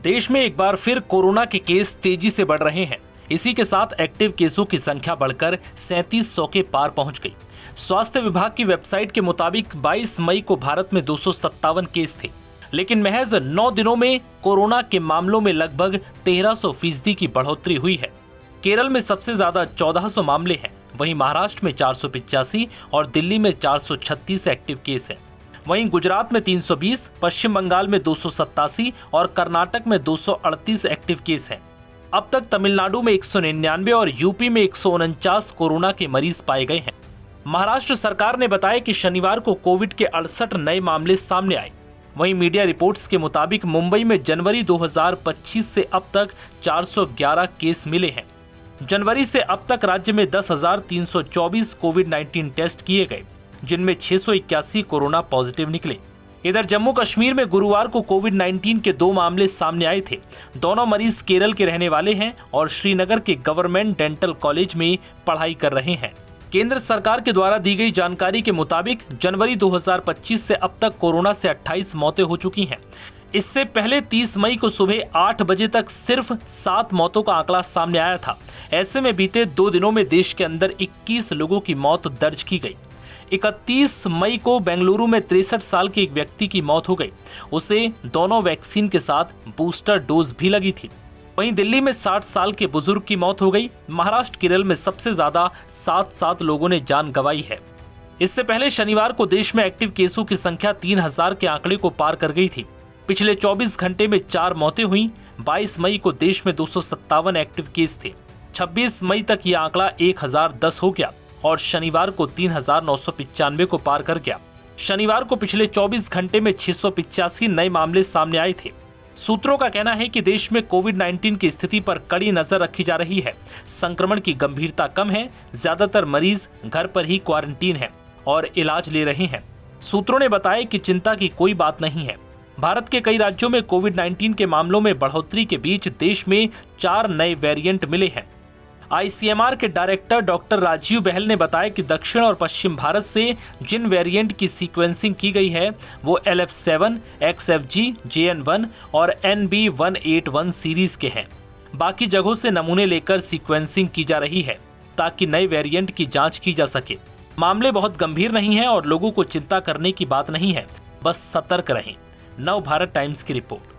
देश में एक बार फिर कोरोना के केस तेजी से बढ़ रहे हैं। इसी के साथ एक्टिव केसों की संख्या बढ़कर 3700 के पार पहुंच गई। स्वास्थ्य विभाग की वेबसाइट के मुताबिक 22 मई को भारत में 257 केस थे, लेकिन महज 9 दिनों में कोरोना के मामलों में लगभग 1300% की बढ़ोतरी हुई है। केरल में सबसे ज्यादा 1400 मामले हैं, वहीं महाराष्ट्र में 485 और दिल्ली में 436 एक्टिव केस हैं। वहीं गुजरात में 320, पश्चिम बंगाल में 287 और कर्नाटक में 238 एक्टिव केस हैं। अब तक तमिलनाडु में 199 और यूपी में 149 कोरोना के मरीज पाए गए हैं। महाराष्ट्र सरकार ने बताया कि शनिवार को कोविड के 68 नए मामले सामने आए। वहीं मीडिया रिपोर्ट्स के मुताबिक मुंबई में जनवरी 2025 से अब तक 411 केस मिले हैं। जनवरी से अब तक राज्य में 10,324 कोविड-19 टेस्ट किए गए, जिनमें 681 कोरोना पॉजिटिव निकले। इधर जम्मू कश्मीर में गुरुवार को कोविड-19 के 2 मामले सामने आए थे। दोनों मरीज केरल के रहने वाले हैं और श्रीनगर के गवर्नमेंट डेंटल कॉलेज में पढ़ाई कर रहे हैं। केंद्र सरकार के द्वारा दी गई जानकारी के मुताबिक जनवरी 2025 से अब तक कोरोना से 28 मौतें हो चुकी हैं। इससे पहले 30 मई को सुबह 8 बजे तक सिर्फ 7 मौतों का आंकड़ा सामने आया था। ऐसे में बीते 2 दिनों में देश के अंदर 21 लोगों की मौत दर्ज की गई। 31 मई को बेंगलुरु में 63 साल के एक व्यक्ति की मौत हो गई। उसे दोनों वैक्सीन के साथ बूस्टर डोज भी लगी थी। वहीं दिल्ली में 60 साल के बुजुर्ग की मौत हो गई। महाराष्ट्र केरल में सबसे ज्यादा 7 लोगों ने जान गंवाई है। इससे पहले शनिवार को देश में एक्टिव केसों की संख्या 3000 के आंकड़े को पार कर गई थी। पिछले 24 घंटे में 4 मौतें हुई। 22 मई को देश में 257 एक्टिव केस थे। 26 मई तक यह आंकड़ा 1010 हो गया और शनिवार को 3995 को पार कर गया। शनिवार को पिछले 24 घंटे में 685 नए मामले सामने आए थे। सूत्रों का कहना है कि देश में कोविड-19 की स्थिति पर कड़ी नजर रखी जा रही है। संक्रमण की गंभीरता कम है, ज्यादातर मरीज घर पर ही क्वारंटीन हैं और इलाज ले रहे हैं। सूत्रों ने बताया कि चिंता की कोई बात नहीं है। भारत के कई राज्यों में कोविड-19 के मामलों में बढ़ोतरी के बीच देश में 4 नए वेरिएंट मिले हैं। आईसीएमआर के डायरेक्टर डॉक्टर राजीव बहल ने बताया कि दक्षिण और पश्चिम भारत से जिन वेरिएंट की सीक्वेंसिंग की गई है वो LF7, XFG, JN1 और NB181 सीरीज के हैं। बाकी जगहों से नमूने लेकर सीक्वेंसिंग की जा रही है ताकि नए वेरिएंट की जांच की जा सके। मामले बहुत गंभीर नहीं है और लोगों को चिंता करने की बात नहीं है, बस सतर्क रहें। नव भारत टाइम्स की रिपोर्ट।